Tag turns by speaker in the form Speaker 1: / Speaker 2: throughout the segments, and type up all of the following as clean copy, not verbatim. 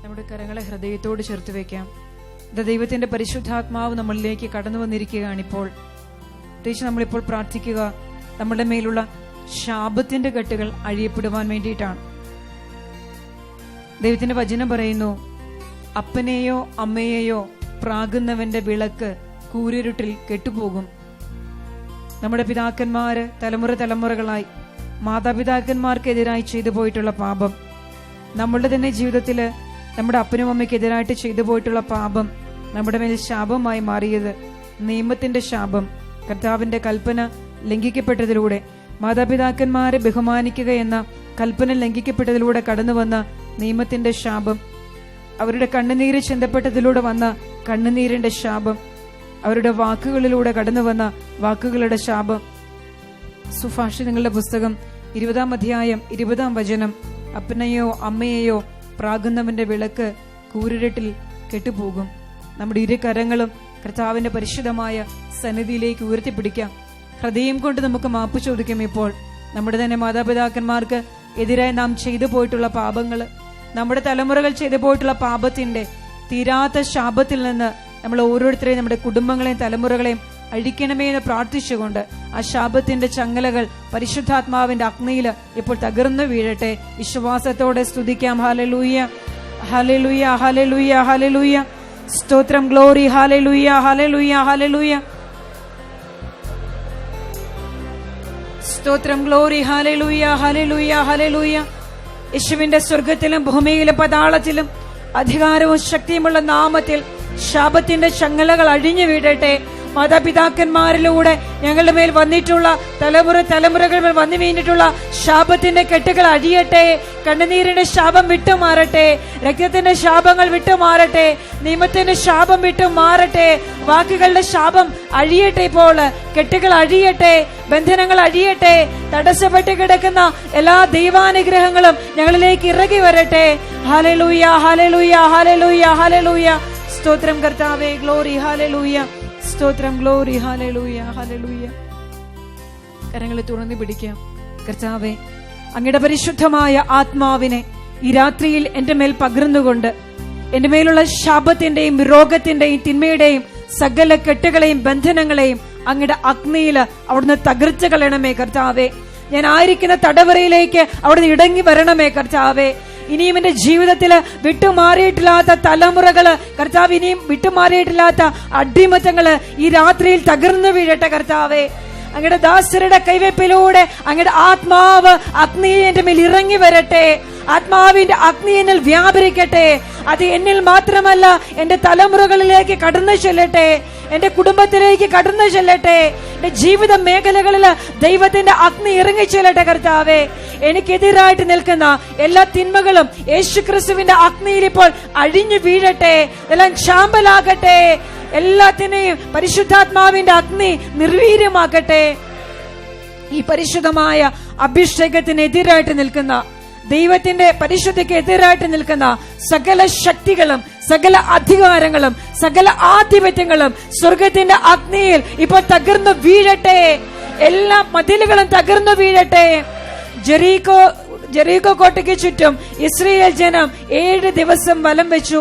Speaker 1: നമ്മുടെ കരങ്ങളെ ഹൃദയത്തോട് ചേർത്ത് വെക്കാം. ദൈവത്തിന്റെ പരിശുദ്ധാത്മാവ് നമ്മളിലേക്ക് കടന്നു വന്നിരിക്കുകയാണിപ്പോൾ. പ്രത്യേകിച്ച് നമ്മളിപ്പോൾ പ്രാർത്ഥിക്കുക നമ്മുടെ മേലുള്ള ശാപത്തിന്റെ കെട്ടുകൾ അഴിയപ്പെടുവാൻ വേണ്ടിയിട്ടാണ്. ദൈവത്തിന്റെ വചനം പറയുന്നു, അപ്പനെയോ അമ്മയെയോ പ്രാകുന്നവന്റെ വിളക്ക് കൂരിരുട്ടിൽ കെട്ടുപോകും. നമ്മുടെ പിതാക്കന്മാര് തലമുറകളായി മാതാപിതാക്കന്മാർക്കെതിരായി ചെയ്തു പോയിട്ടുള്ള പാപം, നമ്മളുടെ തന്നെ ജീവിതത്തില് നമ്മുടെ അപ്പനും അമ്മയ്ക്കെതിരായിട്ട് ചെയ്തു പോയിട്ടുള്ള പാപം നമ്മുടെ മേൽ ശാപമായി മാറിയത് നിയമത്തിന്റെ ശാപം, കർത്താവിന്റെ കൽപ്പന ലംഘിക്കപ്പെട്ടതിലൂടെ, മാതാപിതാക്കന്മാരെ ബഹുമാനിക്കുക എന്ന കൽപ്പന ലംഘിക്കപ്പെട്ടതിലൂടെ കടന്നു വന്ന നിയമത്തിന്റെ ശാപം, അവരുടെ കണ്ണുനീര് ചിന്തപ്പെട്ടതിലൂടെ വന്ന കണ്ണുനീരിന്റെ ശാപം, അവരുടെ വാക്കുകളിലൂടെ കടന്നു വന്ന വാക്കുകളുടെ ശാപം. സുഭാഷിതങ്ങളുടെ പുസ്തകം 20-ാം അധ്യായം 20-ാം വചനം, അപ്പനെയോ അമ്മയെയോ പ്രാകുന്നവന്റെ വിളക്ക് കൂരിരുട്ടിൽ കെട്ടുപോകും. നമ്മുടെ ഇരു കരങ്ങളും കർത്താവിന്റെ പരിശുദ്ധമായ സന്നിധിയിലേക്ക് ഉയർത്തിപ്പിടിക്കാം. ഹൃദയം കൊണ്ട് നമുക്ക് മാപ്പ് ചോദിക്കാം. ഇപ്പോൾ നമ്മുടെ തന്നെ മാതാപിതാക്കന്മാർക്ക് എതിരായി നാം ചെയ്തു പോയിട്ടുള്ള പാപങ്ങള്, നമ്മുടെ തലമുറകൾ ചെയ്തു പോയിട്ടുള്ള പാപത്തിന്റെ തീരാത്ത ശാപത്തിൽ നിന്ന് നമ്മൾ ഓരോരുത്തരെയും നമ്മുടെ കുടുംബങ്ങളെയും തലമുറകളെയും അഴിക്കണമേ എന്ന് പ്രാർത്ഥിച്ചുകൊണ്ട് ആ ശാപത്തിന്റെ ചങ്ങലകൾ പരിശുദ്ധാത്മാവിന്റെ അഗ്നിയില് ഇപ്പോൾ തകർന്നു വീഴട്ടെ. വിശ്വാസത്തോടെ സ്തുതിക്കാം. Hallelujah, hallelujah, hallelujah, hallelujah. സ്തോത്രം, ഗ്ലോറി, ഹല്ലേലൂയ, ഹല്ലേലൂയ, ഹല്ലേലൂയ. സ്തോത്രം, ഗ്ലോറി, ഹല്ലേലൂയ, ഹല്ലേലൂയ, ഹല്ലേലൂയ. യേശുവിന്റെ സ്വർഗത്തിലും ഭൂമിയിലും പാതാളത്തിലും അധികാരവും ശക്തിയുമുള്ള നാമത്തിൽ ശാപത്തിന്റെ ചങ്ങലകൾ അഴിഞ്ഞു വീഴട്ടെ. മാതാപിതാക്കന്മാരിലൂടെ ഞങ്ങളുടെ മേൽ വന്നിട്ടുള്ള തലമുറകൾ വന്നു വീണിട്ടുള്ള ശാപത്തിന്റെ കെട്ടുകൾ അഴിയട്ടെ. കണ്ണുനീരിന്റെ ശാപം വിട്ടുമാറട്ടെ. രക്തത്തിന്റെ ശാപങ്ങൾ വിട്ടുമാറട്ടെ. നിയമത്തിന്റെ ശാപം വിട്ടുമാറട്ടെ. വാക്കുകളുടെ ശാപം അഴിയട്ടെ. ഇപ്പോൾ കെട്ടുകൾ അഴിയട്ടെ. ബന്ധനങ്ങൾ അഴിയട്ടെ. തടസ്സപ്പെട്ട് കിടക്കുന്ന എല്ലാ ദൈവാനുഗ്രഹങ്ങളും ഞങ്ങളിലേക്ക് ഇറങ്ങി വരട്ടെ. Hallelujah, hallelujah, hallelujah, hallelujah. സ്തോത്രം കർത്താവേ, ഗ്ലോറി, ഹല്ലേലൂയ. സ്തോത്രം, ഗ്ലോറി, ഹല്ലേലൂയ, ഹല്ലേലൂയ. കരങ്ങളെ തുറന്നു പിടിക്കാം. കർത്താവേ, അങ്ങയുടെ പരിശുദ്ധമായ ആത്മാവിനെ ഈ രാത്രിയിൽ എന്റെ മേൽ പകർന്നുകൊണ്ട് എന്റെ മേലുള്ള ശാപത്തിന്റെയും രോഗത്തിന്റെയും തിന്മയുടെയും സകല കെട്ടുകളെയും ബന്ധനങ്ങളെയും അങ്ങയുടെ അഗ്നിയില് അവിടുന്ന് തകർത്ത് കളയണമേ കർത്താവേ. ഞാൻ ആയിരിക്കുന്ന തടവറയിലേക്ക് അവിടുന്ന് ഇടങ്ങി വരണമേ കർത്താവേ. ഇനിയും എന്റെ ജീവിതത്തില് വിട്ടുമാറിയിട്ടില്ലാത്ത തലമുറകള് കർത്താവ്, ഇനിയും വിട്ടുമാറിയിട്ടില്ലാത്ത അടിമത്തങ്ങള് ഈ രാത്രിയിൽ തകർന്നു വീഴട്ടെ കർത്താവേ. അങ്ങയുടെ ദാസരുടെ കൈവെപ്പിലൂടെ അങ്ങയുടെ ആത്മാവ് അഗ്നി എന്റെ മേൽ ഇറങ്ങി വരട്ടെ. ആത്മാവിന്റെ അഗ്നി എന്നിൽ വ്യാപരിക്കട്ടെ. അത് എന്നിൽ മാത്രമല്ല, എന്റെ തലമുറകളിലേക്ക് കടന്നു ചെല്ലട്ടെ. എന്റെ കുടുംബത്തിലേക്ക് കടന്നു ചെല്ലട്ടെ. എന്റെ ജീവിത മേഖലകളിൽ ദൈവത്തിന്റെ അഗ്നി ഇറങ്ങി ചെല്ലട്ടെ കർത്താവേ. എനിക്കെതിരായിട്ട് നിൽക്കുന്ന എല്ലാ തിന്മകളും യേശുക്രിസ്തുവിന്റെ അഗ്നിയിൽ ഇപ്പോൾ അഴിഞ്ഞു വീഴട്ടെ. എല്ലാം ശാമ്പലാകട്ടെ. എല്ലാത്തിനെയും പരിശുദ്ധാത്മാവിന്റെ അഗ്നി നിർവീര്യമാക്കട്ടെ. ഈ പരിശുദ്ധമായ അഭിഷേകത്തിനെതിരായിട്ട് നിൽക്കുന്ന, ദൈവത്തിന്റെ പരിശുദ്ധിക്ക് എതിരായിട്ട് നിൽക്കുന്ന സകല ശക്തികളും സകല അധികാരങ്ങളും സകല ആധിപത്യങ്ങളും സ്വർഗത്തിന്റെ അഗ്നിയിൽ ഇപ്പോൾ തകർന്നു വീഴട്ടെ. എല്ലാ മതിലുകളും തകർന്നു വീഴട്ടെ. ജെറീക്കോ കോട്ടയ്ക്ക് ചുറ്റും ഇസ്രായേൽ ജനം 7 ദിവസം വലം വെച്ചു.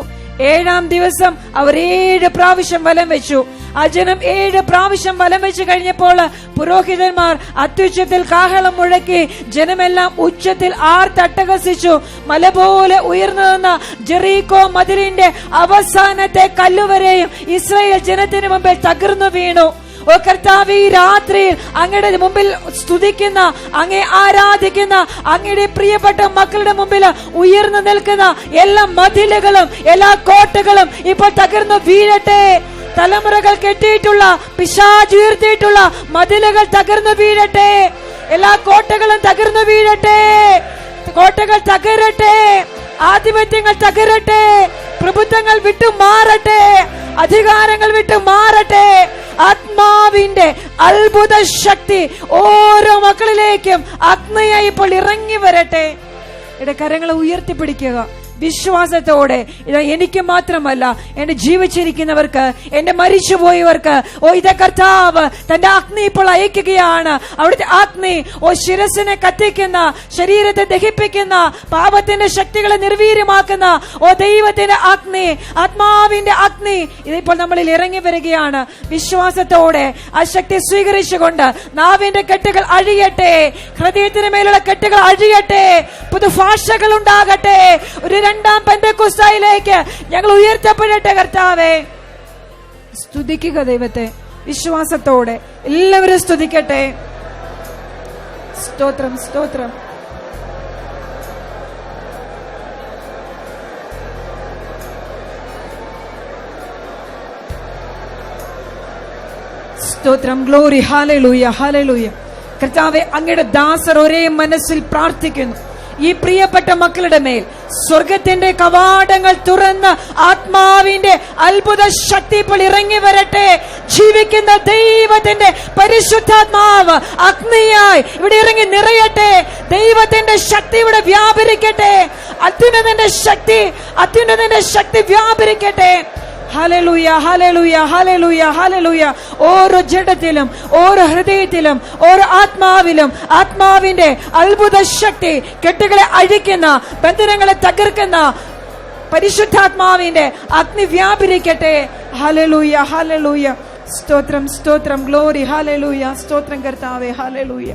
Speaker 1: 7-ാം ദിവസം അവർ 7 പ്രാവശ്യം വലം വെച്ചു. ആ ജനം 7 പ്രാവശ്യം വലം വെച്ച് കഴിഞ്ഞപ്പോൾ പുരോഹിതന്മാർ അത്യുച്ചത്തിൽ കാഹളം മുഴക്കി. ജനമെല്ലാം ഉച്ചത്തിൽ ആർത്തട്ടഹസിച്ചു. മല പോലെ ഉയർന്നു നിന്ന ജെറീക്കോ മതിലിന്റെ അവസാനത്തെ കല്ലുവരെയും ഇസ്രായേൽ ജനത്തിന് മുമ്പിൽ തകർന്നു വീണു. ഓ കർത്താവേ, ഈ രാത്രിയിൽ അങ്ങയുടെ മുമ്പിൽ സ്തുതിക്കുന്ന, അങ്ങയെ ആരാധിക്കുന്ന അങ്ങയുടെ പ്രിയപ്പെട്ട മക്കളുടെ മുമ്പിൽ ഉയർന്നു നിൽക്കുന്ന എല്ലാ മതിലുകളും എല്ലാ കോട്ടകളും ഇപ്പോൾ തകർന്നു വീഴട്ടെ. തലമുറകൾ കെട്ടിയിട്ടുള്ള, പിശാച് ഉയർത്തിയിട്ടുള്ള മതിലുകൾ തകർന്നു വീഴട്ടെ. എല്ലാ കോട്ടകളും തകർന്നു വീഴട്ടെ. കോട്ടകൾ തകരട്ടെ. ആധിപത്യങ്ങൾ തകരട്ടെ. പ്രഭുത്വങ്ങൾ വിട്ടു മാറട്ടെ. അധികാരങ്ങൾ വിട്ടു മാറട്ടെ. ആത്മാവിന്റെ അത്ഭുത ശക്തി ഓരോ മക്കളിലേക്കും അഗ്നിയായി ഇപ്പോൾ ഇറങ്ങി വരട്ടെ. കരങ്ങളെ ഉയർത്തിപ്പിടിക്കുക. വിശ്വാസത്തോടെ ഇത് എനിക്ക് മാത്രമല്ല, എന്നെ ജീവിച്ചിരിക്കുന്നവർക്ക്, എന്നെ മരിച്ചുപോയവർക്ക് ഇത് കർത്താവ് തന്റെ അഗ്നി ഇപ്പോൾ അയക്കുകയാണ്. അവിടുത്തെ അഗ്നി ശിരസിനെ കത്തിക്കുന്ന, ശരീരത്തെ ദഹിപ്പിക്കുന്ന, പാപത്തിന്റെ ശക്തികളെ നിർവീര്യമാക്കുന്ന ദൈവത്തിന്റെ അഗ്നി, ആത്മാവിന്റെ അഗ്നി ഇതിപ്പോൾ നമ്മളിൽ ഇറങ്ങി വരികയാണ്. വിശ്വാസത്തോടെ ആ ശക്തി സ്വീകരിച്ചുകൊണ്ട് നാവിന്റെ കെട്ടുകൾ അഴിയട്ടെ, ഹൃദയത്തിന് മേലുള്ള കെട്ടുകൾ അഴിയട്ടെ, പുതുഭാഷകൾ ഉണ്ടാകട്ടെ. ഒരു രണ്ടാം പെന്തക്കോസ്തായിലേക്ക് ഞങ്ങൾ ഉയർത്തപ്പെടട്ടെ. കർത്താവേ, സ്തുതിക്കുക ദൈവത്തെ. വിശ്വാസത്തോടെ എല്ലാവരും സ്തുതിക്കട്ടെ. സ്തോത്രം, സ്തോത്രം. സ്തോത്രം, ഗ്ലോറി, ഹല്ലേലൂയ, ഹല്ലേലൂയ. കർത്താവേ, അങ്ങയുടെ ദാസർ ഒരേ മനസ്സിൽ പ്രാർത്ഥിക്കുന്നു. ഈ പ്രിയപ്പെട്ട മക്കളുടെ മേൽ സ്വർഗത്തിന്റെ കവാടങ്ങൾ തുറന്ന് ആത്മാവിന്റെ അത്ഭുത ശക്തി ഇപ്പോൾ ഇറങ്ങി വരട്ടെ. ജീവിക്കുന്ന ദൈവത്തിന്റെ പരിശുദ്ധാത്മാവ് അഗ്നിയായി ഇവിടെ ഇറങ്ങി നിറയട്ടെ. ദൈവത്തിന്റെ ശക്തി ഇവിടെ വ്യാപരിക്കട്ടെ. അത്യുന്നതന്റെ ശക്തി വ്യാപരിക്കട്ടെ. Hallelujah, hallelujah, hallelujah, hallelujah. ഓരോ ജഡത്തിലും, ഓരോ ഹൃദയത്തിലും, ഓരോ ആത്മാവിലും ആത്മാവിന്റെ അത്ഭുത ശക്തി, കെട്ടുകളെ അഴിക്കുന്ന, ബന്ധനങ്ങളെ തകർക്കുന്ന പരിശുദ്ധാത്മാവിന്റെ അഗ്നി വ്യാപരിക്കട്ടെ. Hallelujah, hallelujah. സ്തോത്രം, സ്തോത്രം, ഗ്ലോറി, ഹല്ലേലൂയ. സ്തോത്രം കർത്താവേ, ഹല്ലേലൂയ.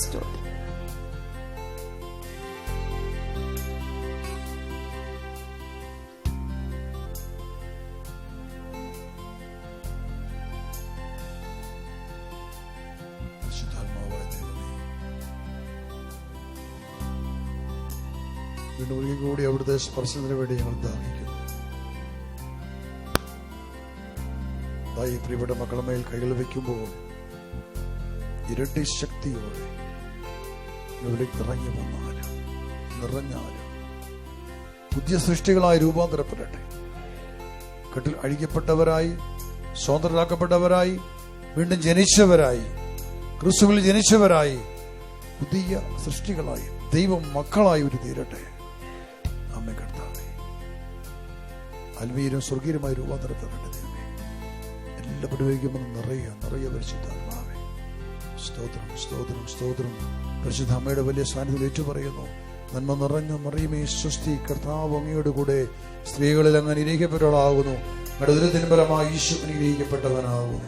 Speaker 1: സ്തോത്രം.
Speaker 2: വീണ്ടും കൂടി അവിടുത്തെ സ്പർശനത്തിന് വേണ്ടി ഞങ്ങൾ ദാഹിക്കുന്നു. ഈ പ്രിയപ്പെട്ട മക്കളുടെ മേൽ കൈകൾ വയ്ക്കുമ്പോൾ ഇരട്ടി ശക്തിയോടെ ഇവിടേക്ക് ഇറങ്ങി വന്നാലും നിറഞ്ഞാലും പുതിയ സൃഷ്ടികളായി രൂപാന്തരപ്പെടട്ടെ. കെട്ടിൽ അഴിക്കപ്പെട്ടവരായി, സ്വതന്ത്രരാക്കപ്പെട്ടവരായി, വീണ്ടും ജനിച്ചവരായി, ക്രിസ്തുവിൽ ജനിച്ചവരായി, പുതിയ സൃഷ്ടികളായി, ദൈവം മക്കളായി ഒരു തീരട്ടെ. അമ്മേ കർത്താവേ, ആത്മീയരും സ്വർഗീയമായി രൂപാന്തരപ്പെടട്ടെ. ദൈവമേ, എല്ലാവരും വയ്ക്കുമ്പോൾ നിറയെ പരിശുദ്ധാത്മാവേ. സ്തോത്രം, സ്തോത്രം, സ്തോത്രം. പരിശുദ്ധ അമ്മയുടെ വലിയ സാന്നിധ്യം ഏറ്റുപറയുന്നു. നന്മ നിറഞ്ഞ മറിയമേ സ്വസ്തി, കർത്താവ് അങ്ങയുടെ കൂടെ സ്ത്രീകളിൽ അങ്ങ് അനുഗ്രഹിക്കപ്പെട്ടവളാകുന്നു. അങ്ങയുടെ ഉദരത്തിൻ ഫലമായി ഈശോ അനുഗ്രഹിക്കപ്പെട്ടവനാകുന്നു.